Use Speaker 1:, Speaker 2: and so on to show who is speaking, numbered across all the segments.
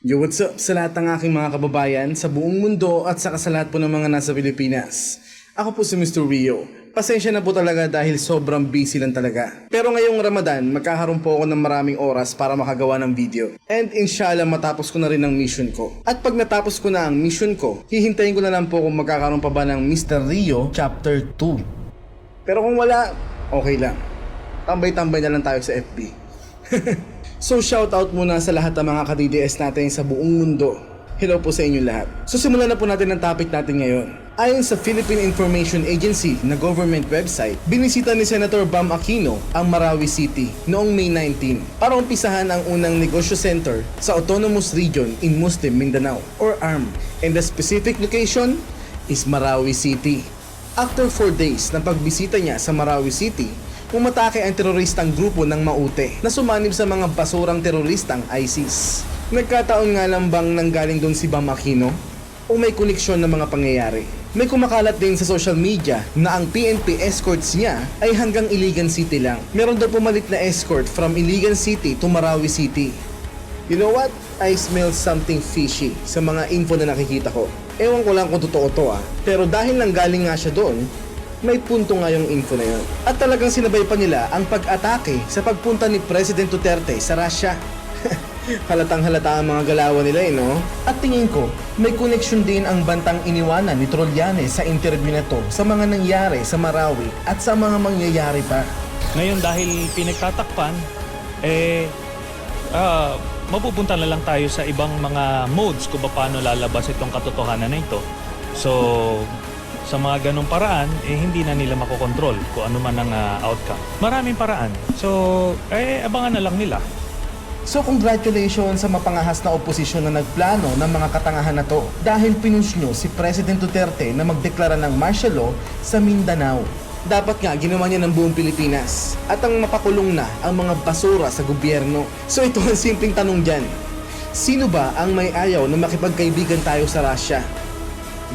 Speaker 1: Yo, what's up sa lahat ng aking mga kababayan sa buong mundo at saka sa lahat po ng mga nasa Pilipinas. Ako po si Mr. Rio. Pasensya na po talaga dahil sobrang busy lang talaga. Pero ngayong Ramadan, magkakaroon po ako ng maraming oras para makagawa ng video. And inshallah matapos ko na rin ang mission ko. At pag natapos ko na ang mission ko, hihintayin ko na lang po kung magkakaroon pa ba ng Mr. Rio Chapter 2. Pero kung wala, okay lang. Tambay-tambay na lang tayo sa FB. So shoutout muna sa lahat ng mga ka-DDS natin sa buong mundo. Hello po sa inyo lahat. So simulan na po natin ang topic natin ngayon. Ayon sa Philippine Information Agency na government website, binisita ni Senator Bam Aquino ang Marawi City noong May 19 para umpisahan ang unang negosyo center sa Autonomous Region in Muslim Mindanao or ARM, and the specific location is Marawi City. After 4 days ng pagbisita niya sa Marawi City, umatake ang teroristang grupo ng Maute na sumanib sa mga basurang teroristang ISIS. Nagkataon nga lang bang nanggaling doon si Bam Aquino? O may koneksyon ng mga pangyayari? May kumakalat din sa social media na ang PNP escorts niya ay hanggang Iligan City lang. Meron daw pumalit na escort from Iligan City to Marawi City. You know what? I smell something fishy sa mga info na nakikita ko. Ewan ko lang kung totoo to pero dahil nanggaling nga siya doon, may punto nga yung info na yun. At talagang sinabay pa nila ang pag-atake sa pagpunta ni President Duterte sa Russia. Halatang halata ang mga galawan nila no? At tingin ko, may connection din ang bantang iniwanan ni Trollanes sa interview na to sa mga nangyari sa Marawi at sa mga mangyayari pa.
Speaker 2: Ngayon dahil pinagtatakpan, mapupunta na lang tayo sa ibang mga modes kung paano lalabas itong katotohanan na ito. So, sa mga ganong paraan, hindi na nila makokontrol kung ano man ang outcome. Maraming paraan. So, abangan na lang nila.
Speaker 1: So congratulations sa mapangahas na oposisyon na nagplano ng mga katangahan na to dahil pinush nyo si President Duterte na magdeklara ng martial law sa Mindanao. Dapat nga ginawa niya ng buong Pilipinas at ang mapakulong na ang mga basura sa gobyerno. So ito ang simpleng tanong dyan. Sino ba ang may ayaw na makipagkaibigan tayo sa Russia?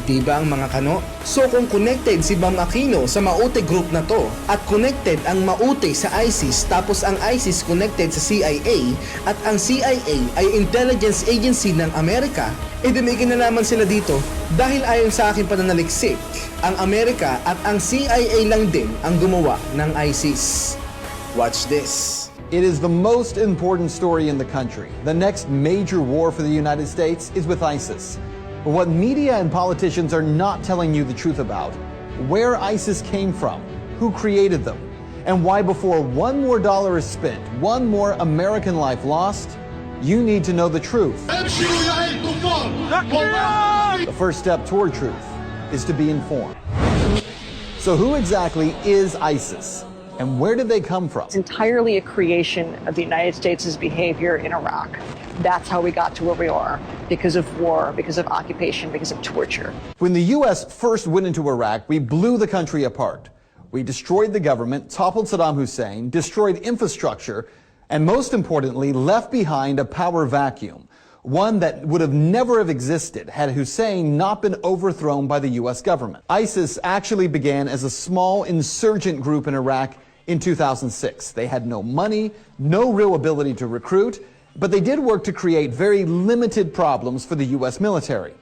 Speaker 1: Di ba ang mga kano? So kung connected si Bam Aquino sa Maute group na to at connected ang Maute sa ISIS tapos ang ISIS connected sa CIA at ang CIA ay intelligence agency ng Amerika, may kinalaman sila dito dahil ayon sa aking pananaliksik, ang Amerika at ang CIA lang din ang gumawa ng ISIS. Watch this.
Speaker 3: It is the most important story in the country. The next major war for the United States is with ISIS. But what media and politicians are not telling you the truth about, where ISIS came from, who created them, and why before one more dollar is spent, one more American life lost, you need to know the truth. The first step toward truth is to be informed. So who exactly is ISIS? And where did they come from?
Speaker 4: It's entirely a creation of the United States' behavior in Iraq. That's how we got to where we are, because of war, because of occupation, because of torture.
Speaker 3: When the U.S. first went into Iraq, we blew the country apart. We destroyed the government, toppled Saddam Hussein, destroyed infrastructure, and most importantly, left behind a power vacuum, one that would have never have existed had Hussein not been overthrown by the U.S. government. ISIS actually began as a small insurgent group in Iraq in 2006. They had no money, no real ability to recruit, but they did work to create very limited problems for the U.S. military.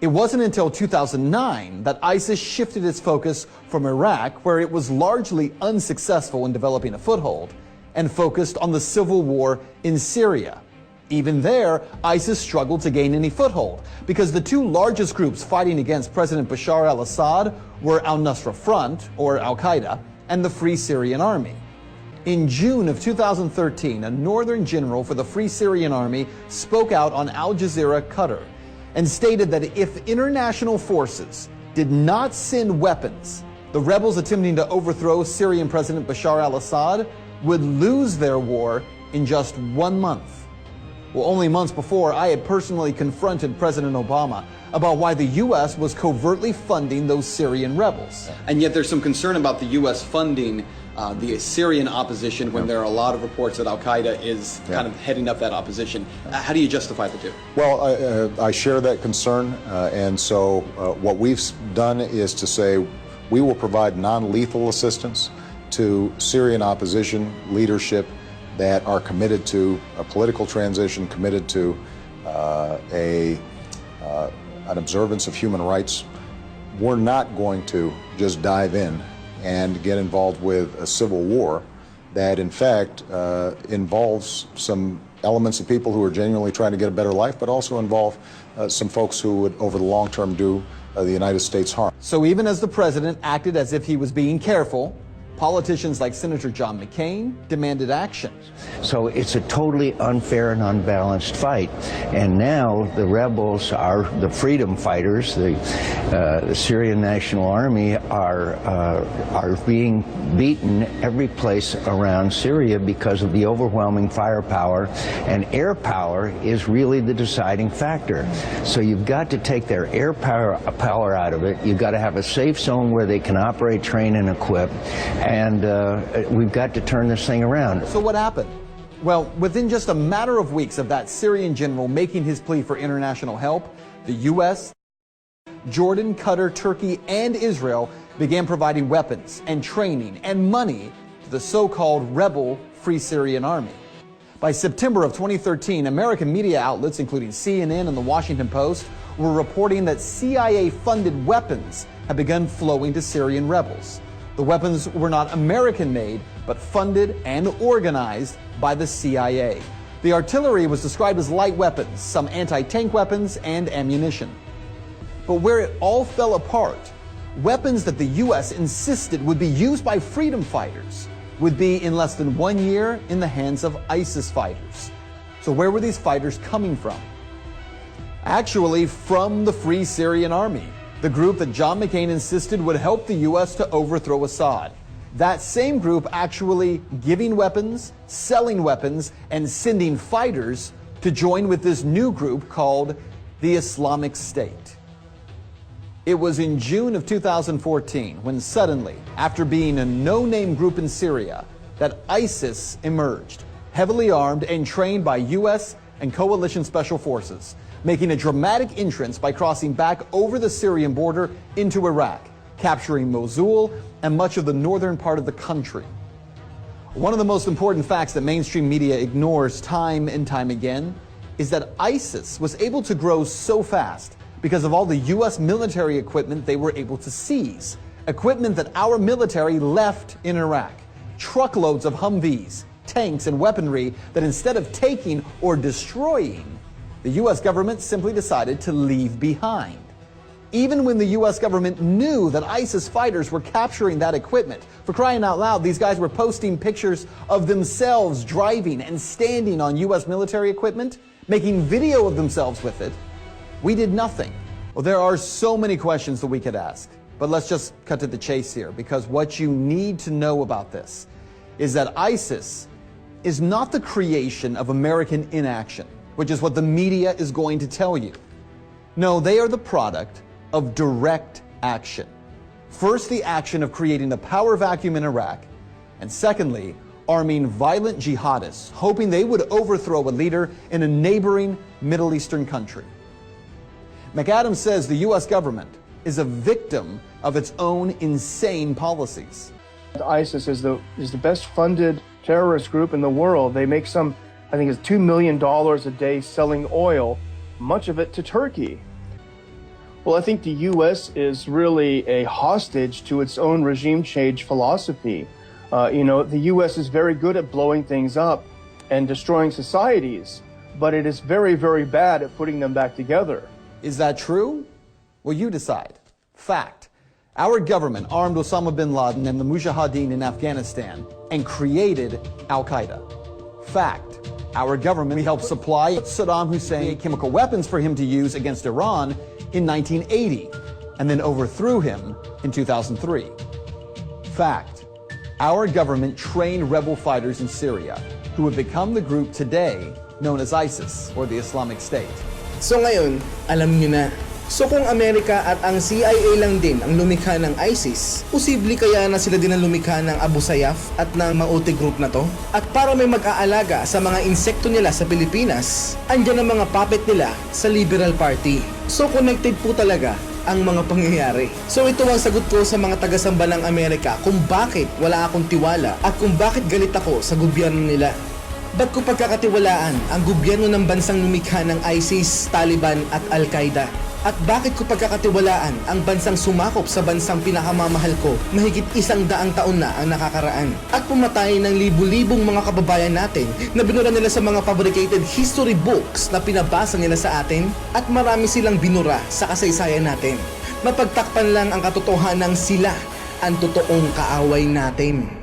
Speaker 3: It wasn't until 2009 that ISIS shifted its focus from Iraq, where it was largely unsuccessful in developing a foothold, and focused on the civil war in Syria. Even there, ISIS struggled to gain any foothold because the two largest groups fighting against President Bashar al-Assad were al-Nusra Front, or Al-Qaeda, and the Free Syrian Army. In June of 2013, a northern general for the Free Syrian Army spoke out on Al Jazeera Qatar and stated that if international forces did not send weapons, the rebels attempting to overthrow Syrian President Bashar al-Assad would lose their war in just 1 month. Well, only months before, I had personally confronted President Obama about why the U.S. was covertly funding those Syrian rebels.
Speaker 5: And yet there's some concern about the U.S. funding the Syrian opposition when there are a lot of reports that Al-Qaeda is kind of heading up that opposition. How do you justify the two?
Speaker 6: Well, I share that concern, and so what we've done is to say we will provide non-lethal assistance to Syrian opposition leadership that are committed to a political transition, committed to an observance of human rights, we're not going to just dive in and get involved with a civil war that, in fact, involves some elements of people who are genuinely trying to get a better life, but also involve some folks who would, over the long term, do the United States harm.
Speaker 3: So even as the president acted as if he was being careful, politicians like Senator John McCain demanded action.
Speaker 7: So it's a totally unfair and unbalanced fight. And now the rebels are the freedom fighters, the Syrian National Army are being beaten every place around Syria because of the overwhelming firepower, and air power is really the deciding factor. So you've got to take their air power out of it. You've got to have a safe zone where they can operate, train, and equip. And we've got to turn this thing around.
Speaker 3: So what happened? Well, within just a matter of weeks of that Syrian general making his plea for international help, the U.S., Jordan, Qatar, Turkey, and Israel began providing weapons and training and money to the so-called rebel Free Syrian Army. By September of 2013, American media outlets, including CNN and the Washington Post, were reporting that CIA-funded weapons had begun flowing to Syrian rebels. The weapons were not American-made, but funded and organized by the CIA. The artillery was described as light weapons, some anti-tank weapons, and ammunition. But where it all fell apart, weapons that the U.S. insisted would be used by freedom fighters would be in less than 1 year in the hands of ISIS fighters. So where were these fighters coming from? Actually, from the Free Syrian Army, the group that John McCain insisted would help the U.S. to overthrow Assad. That same group actually giving weapons, selling weapons, and sending fighters to join with this new group called the Islamic State. It was in June of 2014 when suddenly, after being a no-name group in Syria, that ISIS emerged, heavily armed and trained by U.S. and coalition special forces, making a dramatic entrance by crossing back over the Syrian border into Iraq, capturing Mosul and much of the northern part of the country. One of the most important facts that mainstream media ignores time and time again is that ISIS was able to grow so fast because of all the U.S. military equipment they were able to seize, equipment that our military left in Iraq, truckloads of Humvees, tanks, and weaponry that instead of taking or destroying, the U.S. government simply decided to leave behind. Even when the U.S. government knew that ISIS fighters were capturing that equipment, for crying out loud, these guys were posting pictures of themselves driving and standing on U.S. military equipment, making video of themselves with it, we did nothing. Well, there are so many questions that we could ask, but let's just cut to the chase here, because what you need to know about this is that ISIS is not the creation of American inaction, which is what the media is going to tell you. No, they are the product of direct action. First, the action of creating a power vacuum in Iraq, and secondly, arming violent jihadists, hoping they would overthrow a leader in a neighboring Middle Eastern country. McAdams says the U.S. government is a victim of its own insane policies.
Speaker 8: ISIS is the best funded terrorist group in the world. They make some, I think it's $2 million a day selling oil, much of it to Turkey. Well, I think the U.S. is really a hostage to its own regime change philosophy. The U.S. is very good at blowing things up and destroying societies, but it is very, very bad at putting them back together.
Speaker 3: Is that true? Well, you decide. Fact. Our government armed Osama bin Laden and the Mujahideen in Afghanistan and created Al-Qaeda. Fact. Our government helped supply Saddam Hussein chemical weapons for him to use against Iran in 1980 and then overthrew him in 2003. Fact. Our government trained rebel fighters in Syria who have become the group today known as ISIS or the Islamic State.
Speaker 1: So ngayon, alam nyo na. So kung Amerika at ang CIA lang din ang lumikha ng ISIS, posible kaya na sila din ang lumikha ng Abu Sayyaf at ng Maute Group na to? At para may mag-aalaga sa mga insekto nila sa Pilipinas, andyan ang mga puppet nila sa Liberal Party. So connected po talaga ang mga pangyayari. So ito ang sagot ko sa mga taga-samba ng Amerika kung bakit wala akong tiwala at kung bakit galit ako sa gobyerno nila. Ba't ko pagkakatiwalaan ang gobyerno ng bansang lumikha ng ISIS, Taliban at Al-Qaeda? At bakit ko pagkakatiwalaan ang bansang sumakop sa bansang pinakamamahal ko mahigit 100 taon na ang nakakaraan? At pumatay ng libu-libong mga kababayan natin na binura nila sa mga fabricated history books na pinabasa nila sa atin? At marami silang binura sa kasaysayan natin. Mapagtakpan lang ang katotohanan sila ang totoong kaaway natin.